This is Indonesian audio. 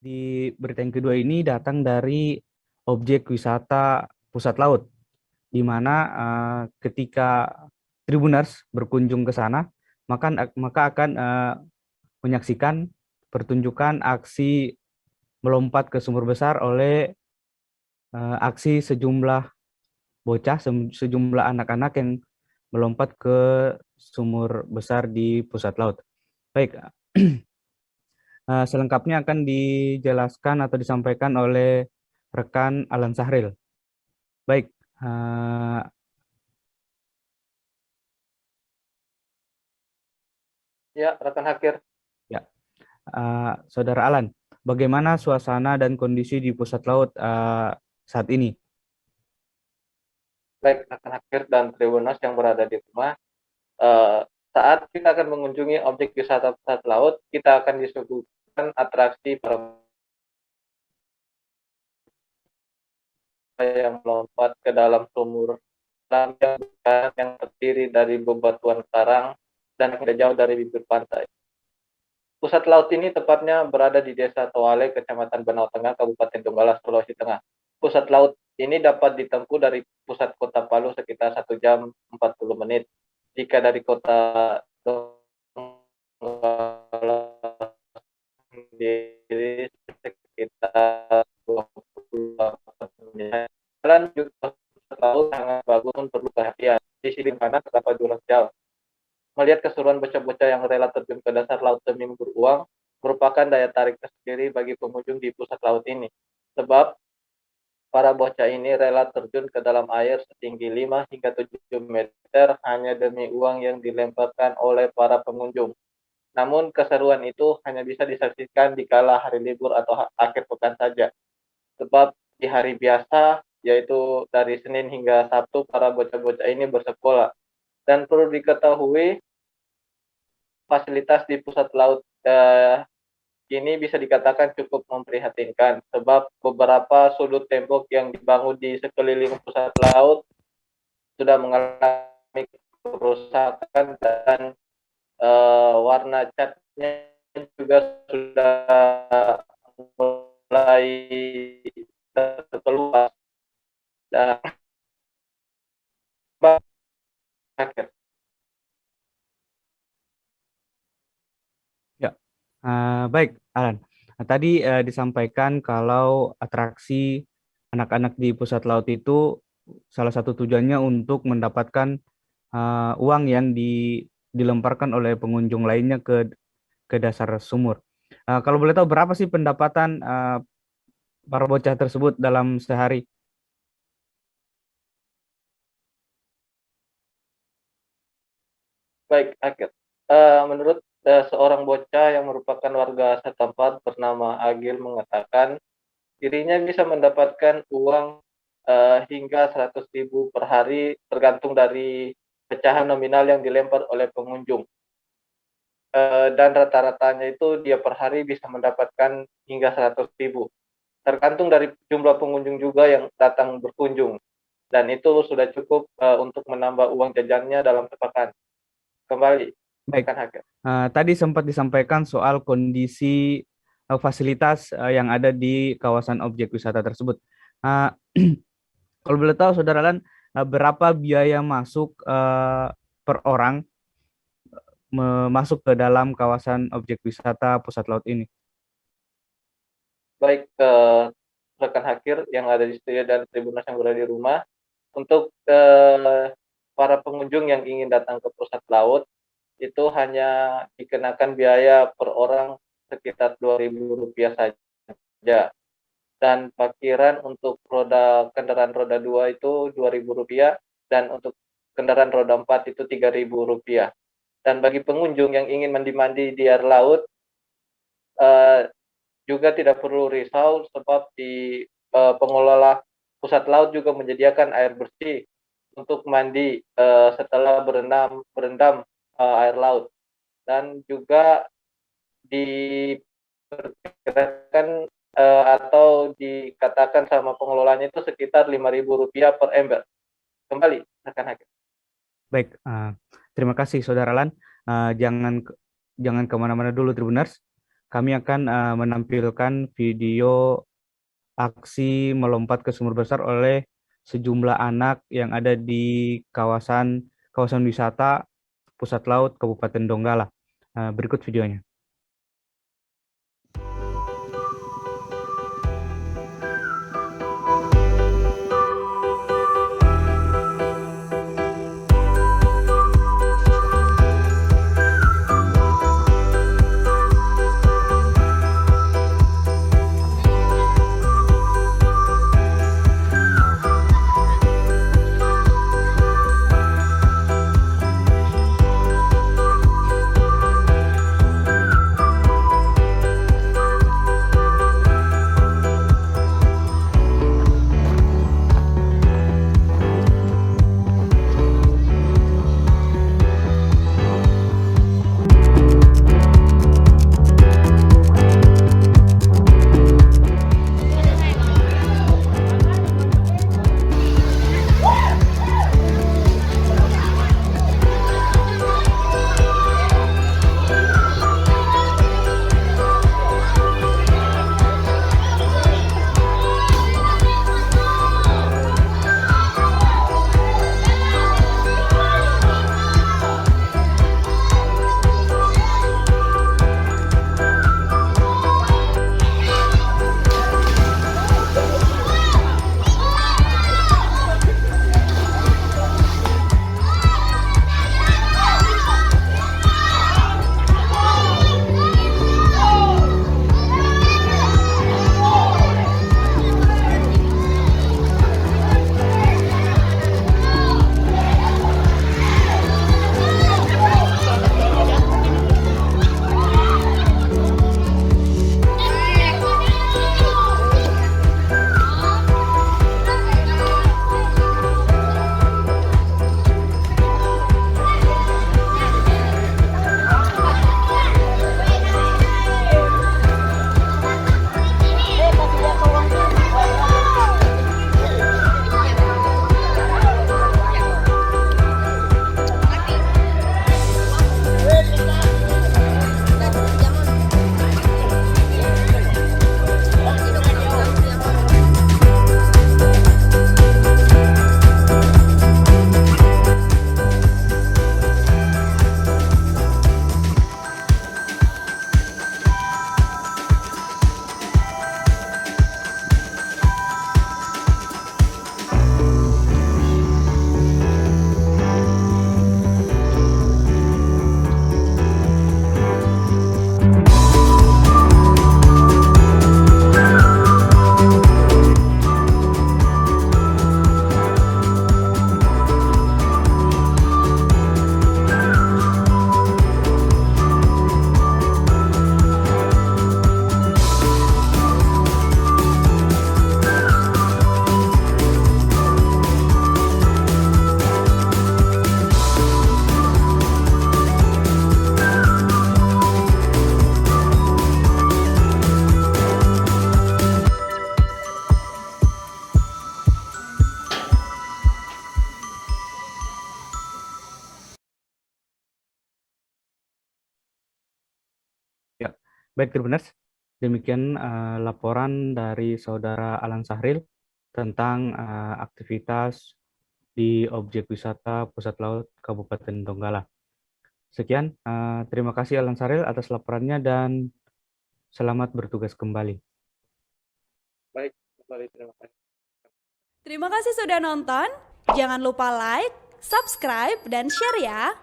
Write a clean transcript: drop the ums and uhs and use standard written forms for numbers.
Di berita yang kedua ini datang dari objek wisata Pusat Laut, di mana ketika Tribuners berkunjung ke sana, maka akan menyaksikan pertunjukan aksi melompat ke sumur besar oleh aksi sejumlah bocah, sejumlah anak-anak yang melompat ke sumur besar di Pusat Laut. Baik, selengkapnya akan dijelaskan atau disampaikan oleh rekan Alan Sahril. Baik, eh, Ya, rekan Hakir. ya, Saudara Alan, bagaimana suasana dan kondisi di pusat laut saat ini? Baik, rekan Hakir dan Tribuners yang berada di rumah. eh, Saat kita akan mengunjungi objek wisata pusat laut, kita akan disuguhkan atraksi para yang melompat ke dalam sumur yang terdiri dari bebatuan karang dan tidak jauh dari bibir pantai. Pusat laut ini tepatnya berada di Desa Toale, Kecamatan Benau Tengah, Kabupaten Donggala, Sulawesi Tengah. Pusat laut ini dapat ditempuh dari pusat kota Palu sekitar 1 jam 40 menit. Jika dari kota Donggala sendiri sekitar 28 menit. Jalan juga pusat laut sangat bagus, perlu perhatian. Di sisi kanan terdapat jurang jauh. Melihat keseruan bocah-bocah yang rela terjun ke dasar laut demi beruang merupakan daya tarik tersendiri bagi pengunjung di pusat laut ini. Sebab para bocah ini rela terjun ke dalam air setinggi 5 hingga 7 meter hanya demi uang yang dilemparkan oleh para pengunjung. Namun keseruan itu hanya bisa disaksikan di kala hari libur atau akhir pekan saja. Sebab di hari biasa, yaitu dari Senin hingga Sabtu, para bocah-bocah ini bersekolah. Dan perlu diketahui, fasilitas di pusat laut ini bisa dikatakan cukup memprihatinkan, sebab beberapa sudut tembok yang dibangun di sekeliling pusat laut sudah mengalami kerusakan dan warna catnya juga sudah mulai terkeluar dan akhir. Ya, baik, Alan. Tadi disampaikan kalau atraksi anak-anak di pusat laut itu salah satu tujuannya untuk mendapatkan uang yang dilemparkan oleh pengunjung lainnya ke dasar sumur. Kalau boleh tahu berapa sih pendapatan para bocah tersebut dalam sehari? Baik, akhir. Menurut seorang bocah yang merupakan warga setempat bernama Agil mengatakan dirinya bisa mendapatkan uang hingga 100.000 per hari tergantung dari pecahan nominal yang dilempar oleh pengunjung. Dan rata-ratanya itu dia per hari bisa mendapatkan hingga 100.000. Tergantung dari jumlah pengunjung juga yang datang berkunjung. Dan itu sudah cukup untuk menambah uang jajannya dalam sepekan. Kembali, Baik, rekan Hakim. tadi sempat disampaikan soal kondisi fasilitas yang ada di kawasan objek wisata tersebut. Uh, Kalau boleh tahu, Saudara Lan, berapa biaya masuk per orang masuk ke dalam kawasan objek wisata pusat laut ini? Baik rekan Hakir yang ada di studio dan Tribunas yang berada di rumah, untuk para pengunjung yang ingin datang ke pusat laut itu hanya dikenakan biaya per orang sekitar Rp2.000 saja, dan parkiran untuk kendaraan roda 2 itu Rp2.000, dan untuk kendaraan roda 4 itu Rp3.000. Dan bagi pengunjung yang ingin mandi-mandi di air laut eh, juga tidak perlu risau, sebab di pengelola pusat laut juga menyediakan air bersih untuk mandi setelah berendam air laut. Dan juga diperkirakan atau dikatakan sama pengelolanya itu sekitar Rp5.000 per ember. Kembali, rekan Hakim. Baik, terima kasih Saudara Lan. Jangan kemana-mana dulu, Tribuners, kami akan menampilkan video aksi melompat ke sumur besar oleh sejumlah anak yang ada di kawasan wisata Pusat Laut Kabupaten Donggala. Berikut videonya. Ya, baik Tribuners, demikian laporan dari Saudara Alan Sahril tentang aktivitas di objek wisata Pusat Laut Kabupaten Donggala. Sekian, terima kasih Alan Sahril atas laporannya dan selamat bertugas kembali. Baik, kembali terima kasih. Terima kasih sudah nonton. Jangan lupa like, subscribe, dan share ya.